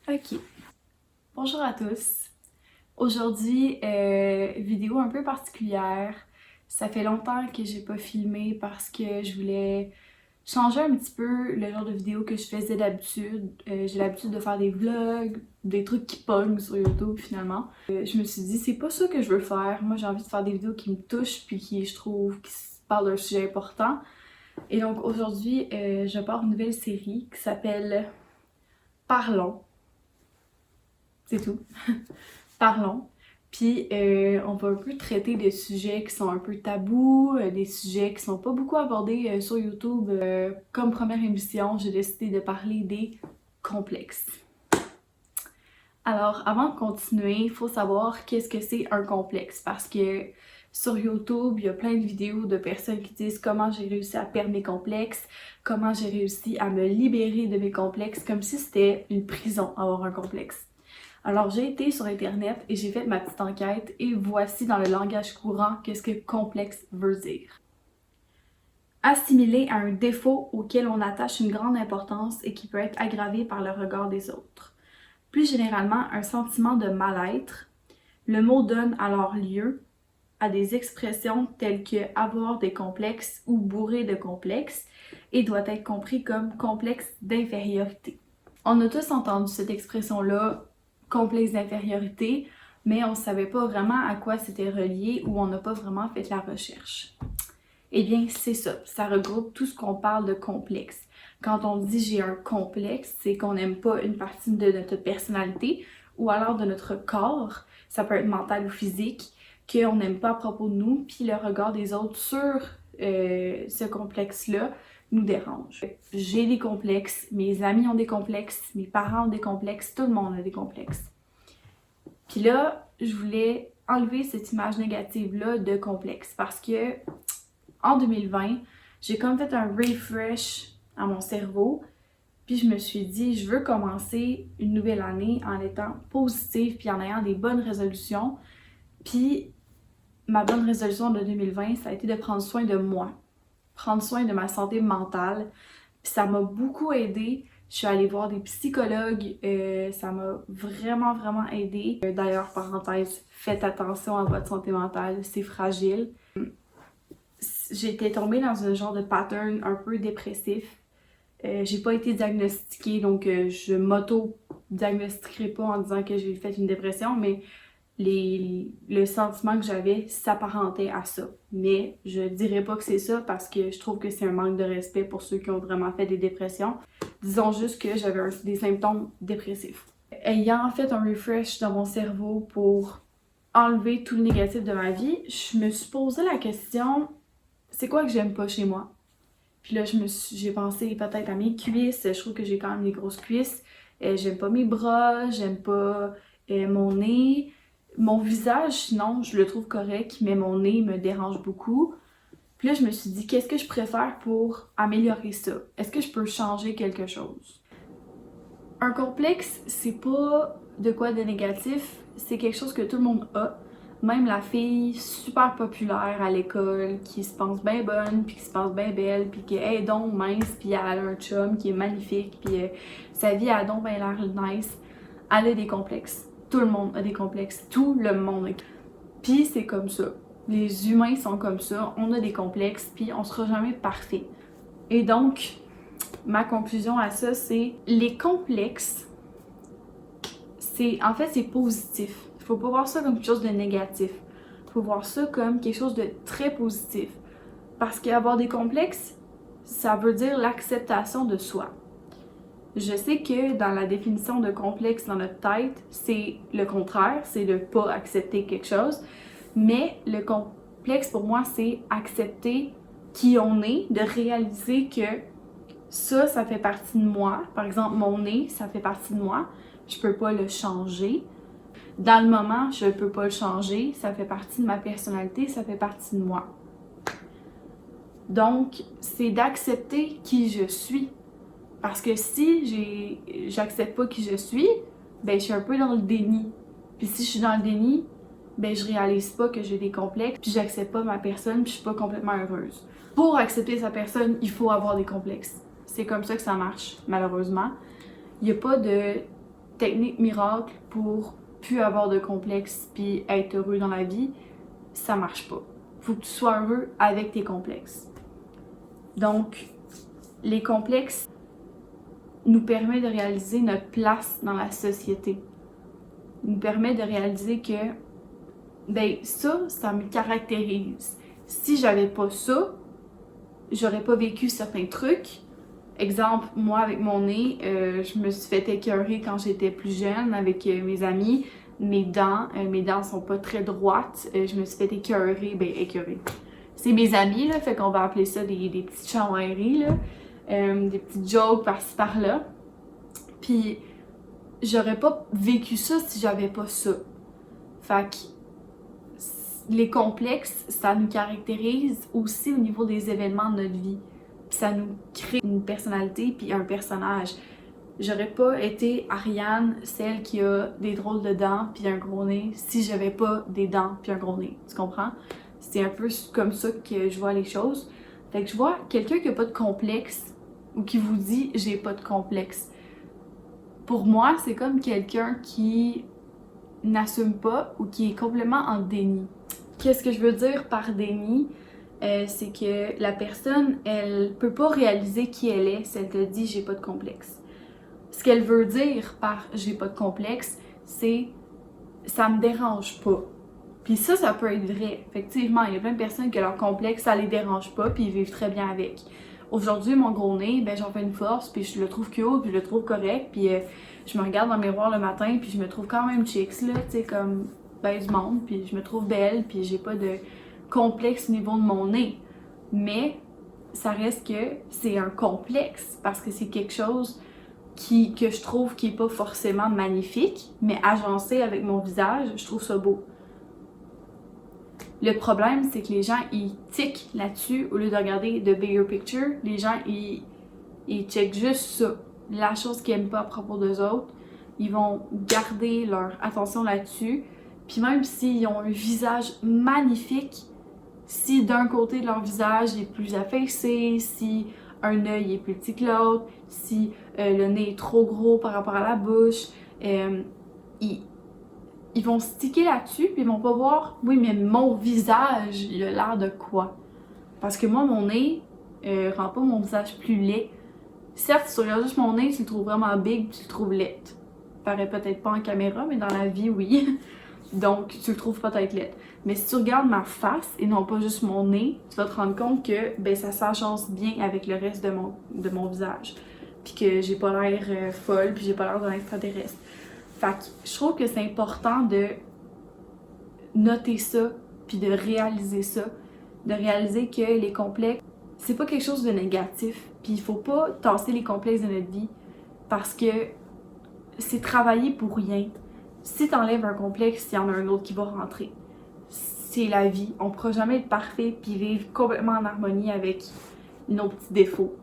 Ok, bonjour à tous. Aujourd'hui, vidéo un peu particulière. Ça fait longtemps que j'ai pas filmé parce que je voulais changer un petit peu le genre de vidéo que je faisais d'habitude. J'ai l'habitude de faire des vlogs, des trucs qui pognent sur YouTube finalement. Je me suis dit, c'est pas ça que je veux faire. Moi, j'ai envie de faire des vidéos qui me touchent puis qui, je trouve, qui parlent d'un sujet important. Et donc aujourd'hui, je pars une nouvelle série qui s'appelle Parlons. C'est tout. Parlons. Puis on va un peu traiter de sujets qui sont un peu tabous, des sujets qui sont pas beaucoup abordés sur YouTube. Comme première émission, j'ai décidé de parler des complexes. Alors, avant de continuer, il faut savoir qu'est-ce que c'est un complexe parce que sur YouTube, il y a plein de vidéos de personnes qui disent comment j'ai réussi à perdre mes complexes, comment j'ai réussi à me libérer de mes complexes, comme si c'était une prison avoir un complexe. Alors j'ai été sur internet et j'ai fait ma petite enquête et voici dans le langage courant qu'est-ce que complexe veut dire. Assimilé à un défaut auquel on attache une grande importance et qui peut être aggravé par le regard des autres. Plus généralement, un sentiment de mal-être. Le mot donne alors lieu à des expressions telles que avoir des complexes ou bourré de complexes et doit être compris comme complexe d'infériorité. On a tous entendu cette expression-là, complexe d'infériorité, mais on ne savait pas vraiment à quoi c'était relié ou on n'a pas vraiment fait la recherche. Eh bien, c'est ça. Ça regroupe tout ce qu'on parle de complexe. Quand on dit j'ai un complexe, c'est qu'on n'aime pas une partie de notre personnalité ou alors de notre corps, ça peut être mental ou physique, qu'on n'aime pas à propos de nous, puis le regard des autres sur ce complexe-là nous dérange. J'ai des complexes, mes amis ont des complexes, mes parents ont des complexes, tout le monde a des complexes. Puis là, je voulais enlever cette image négative-là de complexe parce que en 2020, j'ai comme fait un refresh à mon cerveau, puis je me suis dit, je veux commencer une nouvelle année en étant positive puis en ayant des bonnes résolutions. Puis ma bonne résolution de 2020, ça a été de prendre soin de moi, prendre soin de ma santé mentale. Puis ça m'a beaucoup aidée. Je suis allée voir des psychologues, ça m'a vraiment aidée. D'ailleurs, parenthèse, faites attention à votre santé mentale, c'est fragile. J'étais tombée dans un genre de pattern un peu dépressif. J'ai pas été diagnostiquée, donc je m'auto-diagnostiquerai pas en disant que j'ai fait une dépression, mais le sentiment que j'avais s'apparentait à ça. Mais je dirais pas que c'est ça parce que je trouve que c'est un manque de respect pour ceux qui ont vraiment fait des dépressions. Disons juste que j'avais des symptômes dépressifs. Ayant fait un refresh dans mon cerveau pour enlever tout le négatif de ma vie, je me suis posé la question, c'est quoi que j'aime pas chez moi? Puis là, j'ai pensé peut-être à mes cuisses. Je trouve que j'ai quand même des grosses cuisses. J'aime pas mes bras, j'aime pas mon nez. Mon visage, non, je le trouve correct, mais mon nez me dérange beaucoup. Puis là, je me suis dit, qu'est-ce que je préfère pour améliorer ça? Est-ce que je peux changer quelque chose? Un complexe, c'est pas de quoi de négatif, c'est quelque chose que tout le monde a. Même la fille super populaire à l'école qui se pense bien bonne, puis qui se pense bien belle, puis qui est donc mince, puis elle a un chum qui est magnifique, puis sa vie a donc bien l'air nice. Elle a des complexes. Tout le monde a des complexes. Tout le monde. Puis c'est comme ça. Les humains sont comme ça. On a des complexes, puis on sera jamais parfait. Et donc, ma conclusion à ça, c'est les complexes, c'est positif. Il faut pas voir ça comme quelque chose de négatif. Il faut voir ça comme quelque chose de très positif. Parce qu'avoir des complexes, ça veut dire l'acceptation de soi. Je sais que dans la définition de complexe dans notre tête, c'est le contraire, c'est de pas accepter quelque chose. Mais le complexe pour moi, c'est accepter qui on est, de réaliser que ça fait partie de moi. Par exemple, mon nez, ça fait partie de moi. Je peux pas le changer. Dans le moment, je peux pas le changer. Ça fait partie de ma personnalité, ça fait partie de moi. Donc, c'est d'accepter qui je suis. Parce que si j'accepte pas qui je suis, ben je suis un peu dans le déni. Puis si je suis dans le déni, ben je réalise pas que j'ai des complexes, puis j'accepte pas ma personne, puis je suis pas complètement heureuse. Pour accepter sa personne, il faut avoir des complexes. C'est comme ça que ça marche, malheureusement. Il n'y a pas de technique miracle pour plus avoir de complexe puis être heureux dans la vie, ça marche pas. Faut que tu sois heureux avec tes complexes. Donc, les complexes nous permettent de réaliser notre place dans la société. Nous permettent de réaliser que, ben ça me caractérise. Si j'avais pas ça, j'aurais pas vécu certains trucs. Exemple, moi avec mon nez, je me suis fait écœurer quand j'étais plus jeune avec mes amis. Mes dents sont pas très droites. Je me suis fait écœurer. C'est mes amis, là, fait qu'on va appeler ça des petites chamailleries, là. Des petites jokes par-ci par-là. Puis, j'aurais pas vécu ça si j'avais pas ça. Fait que les complexes, ça nous caractérise aussi au niveau des événements de notre vie. Puis ça nous crée une personnalité puis un personnage. J'aurais pas été Ariane, celle qui a des drôles de dents puis un gros nez, si j'avais pas des dents puis un gros nez. Tu comprends? C'est un peu comme ça que je vois les choses. Fait que je vois quelqu'un qui a pas de complexe ou qui vous dit j'ai pas de complexe. Pour moi, c'est comme quelqu'un qui n'assume pas ou qui est complètement en déni. Qu'est-ce que je veux dire par déni? C'est que la personne, elle peut pas réaliser qui elle est si elle te dit j'ai pas de complexe. Ce qu'elle veut dire par j'ai pas de complexe, c'est ça me dérange pas. Puis ça peut être vrai. Effectivement, il y a plein de personnes que leur complexe, ça les dérange pas, puis ils vivent très bien avec. Aujourd'hui, mon gros nez, ben j'en fais une force, puis je le trouve cute, puis je le trouve correct, puis je me regarde dans le miroir le matin, puis je me trouve quand même chicks, là, tu sais, comme ben du monde, puis je me trouve belle, puis j'ai pas de complexe au niveau de mon nez. Mais ça reste que c'est un complexe, parce que c'est quelque chose que je trouve qui est pas forcément magnifique, mais agencé avec mon visage, je trouve ça beau. Le problème, c'est que les gens, ils tiquent là-dessus au lieu de regarder the bigger picture. Les gens, ils checkent juste ça, la chose qu'ils aiment pas à propos d'eux autres. Ils vont garder leur attention là-dessus. Puis même s'ils ont un visage magnifique, si d'un côté de leur visage est plus affaissé, si un œil est plus petit que l'autre, si le nez est trop gros par rapport à la bouche, ils vont sticker là-dessus puis ils vont pas voir, oui, mais mon visage, il a l'air de quoi? Parce que moi, mon nez rend pas mon visage plus laid. Certes, si tu regardes juste mon nez, tu le trouves vraiment big puis tu le trouves laid. Paraît peut-être pas en caméra, mais dans la vie, oui. Donc, tu le trouves peut-être laid. Mais si tu regardes ma face et non pas juste mon nez, tu vas te rendre compte que ben, ça s'agence bien avec le reste de mon visage. Puis que j'ai pas l'air folle, puis j'ai pas l'air d'un extraterrestre. Fait que je trouve que c'est important de noter ça, puis de réaliser ça. De réaliser que les complexes, c'est pas quelque chose de négatif. Puis il faut pas tasser les complexes de notre vie parce que c'est travailler pour rien. Si t'enlèves un complexe, il y en a un autre qui va rentrer. C'est la vie. On pourra jamais être parfait puis vivre complètement en harmonie avec nos petits défauts.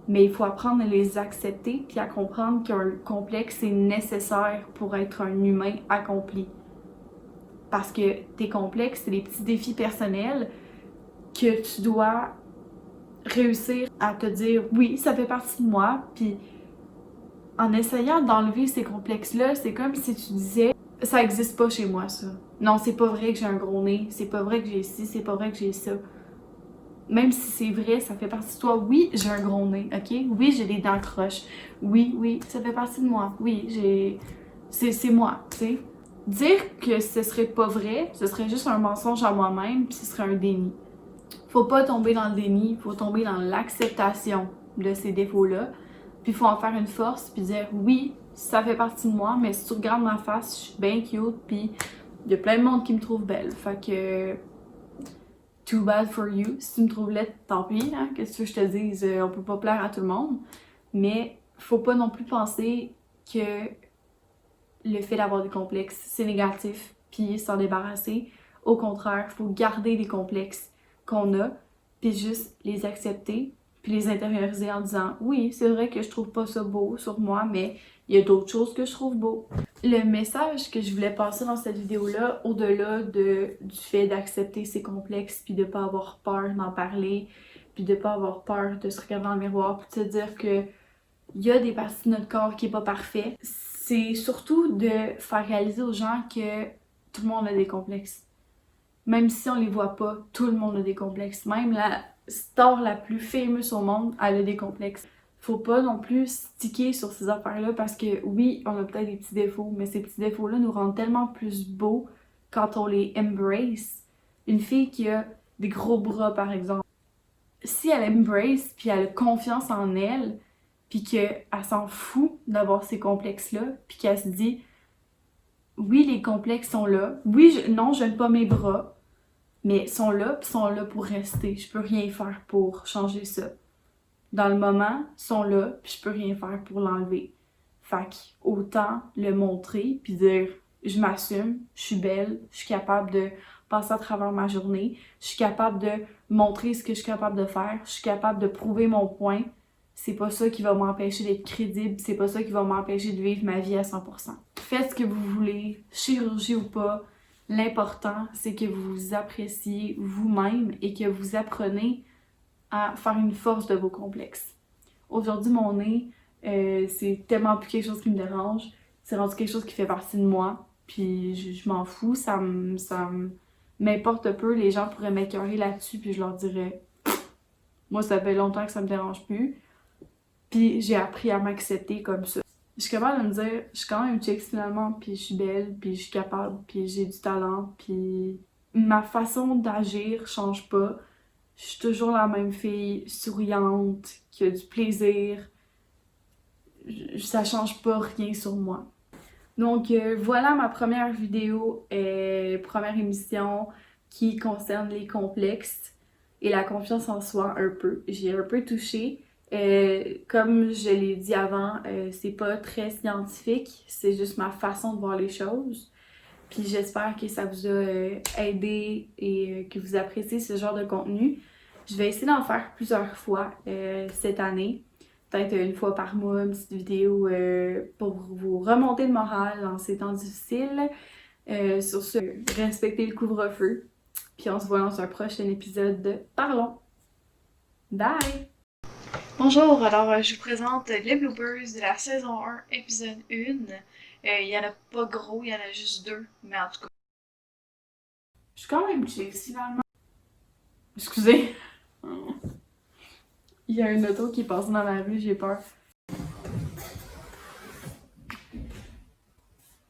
Mais il faut apprendre à les accepter puis à comprendre qu'un complexe est nécessaire pour être un humain accompli. Parce que tes complexes, c'est des petits défis personnels que tu dois réussir à te dire oui, ça fait partie de moi. Puis en essayant d'enlever ces complexes-là, c'est comme si tu disais ça existe pas chez moi, ça. Non, c'est pas vrai que j'ai un gros nez, c'est pas vrai que j'ai ci, c'est pas vrai que j'ai ça. Même si c'est vrai, ça fait partie de toi. Oui, j'ai un gros nez, ok? Oui, j'ai des dents croches. Oui, ça fait partie de moi. Oui, c'est moi, tu sais. Dire que ce serait pas vrai, ce serait juste un mensonge à moi-même, puis ce serait un déni. Faut pas tomber dans le déni, faut tomber dans l'acceptation de ces défauts-là. Puis faut en faire une force, puis dire oui, ça fait partie de moi, mais si tu regardes ma face, je suis bien cute, puis il y a plein de monde qui me trouve belle. Fait que too bad for you. Si tu me trouves laide, tant pis, hein? Qu'est-ce que je te dise? On peut pas plaire à tout le monde. Mais faut pas non plus penser que le fait d'avoir des complexes, c'est négatif, puis s'en débarrasser. Au contraire, faut garder les complexes qu'on a, puis juste les accepter, puis les intérioriser en disant oui, c'est vrai que je trouve pas ça beau sur moi, mais il y a d'autres choses que je trouve beau. Le message que je voulais passer dans cette vidéo-là, au-delà du fait d'accepter ses complexes, puis de pas avoir peur d'en parler, puis de pas avoir peur de se regarder dans le miroir, puis de se dire que il y a des parties de notre corps qui est pas parfait, c'est surtout de faire réaliser aux gens que tout le monde a des complexes. Même si on les voit pas, tout le monde a des complexes. Même la star la plus fameuse au monde, elle a des complexes. Faut pas non plus sticker sur ces affaires-là parce que oui, on a peut-être des petits défauts, mais ces petits défauts-là nous rendent tellement plus beaux quand on les embrace. Une fille qui a des gros bras, par exemple, si elle embrace puis elle a confiance en elle, puis qu'elle s'en fout d'avoir ces complexes-là, puis qu'elle se dit oui, les complexes sont là. Oui, non, j'aime pas mes bras, mais sont là, puis sont là pour rester. Je peux rien faire pour changer ça. Dans le moment, ils sont là, puis je peux rien faire pour l'enlever. Fait autant le montrer, puis dire je m'assume, je suis belle, je suis capable de passer à travers ma journée, je suis capable de montrer ce que je suis capable de faire, je suis capable de prouver mon point. C'est pas ça qui va m'empêcher d'être crédible, c'est pas ça qui va m'empêcher de vivre ma vie à 100%. Faites ce que vous voulez, chirurgie ou pas, l'important c'est que vous vous appréciez vous-même et que vous apprenez à faire une force de vos complexes. Aujourd'hui, mon nez, c'est tellement plus quelque chose qui me dérange, c'est rendu quelque chose qui fait partie de moi, puis je m'en fous, m'importe peu, les gens pourraient m'écœurer là-dessus, puis je leur dirais, moi ça fait longtemps que ça me dérange plus, puis j'ai appris à m'accepter comme ça. Je suis capable de me dire, je suis quand même une chick finalement, puis je suis belle, puis je suis capable, puis j'ai du talent, puis ma façon d'agir change pas. Je suis toujours la même fille, souriante, qui a du plaisir. Ça change pas rien sur moi. Donc voilà ma première vidéo, première émission qui concerne les complexes et la confiance en soi un peu. J'ai un peu touché. Comme je l'ai dit avant, c'est pas très scientifique, c'est juste ma façon de voir les choses. Puis j'espère que ça vous a aidé et que vous appréciez ce genre de contenu. Je vais essayer d'en faire plusieurs fois cette année. Peut-être une fois par mois, une petite vidéo pour vous remonter le moral en ces temps difficiles. Sur ce, respectez le couvre-feu. Puis on se voit dans un prochain épisode de Parlons. Bye! Bonjour, alors je vous présente les bloopers de la saison 1, épisode 1. Il y en a pas gros, il y en a juste 2, mais en tout cas. Je suis quand même chill, finalement. Excusez. Il y a une auto qui passe dans la rue, j'ai peur.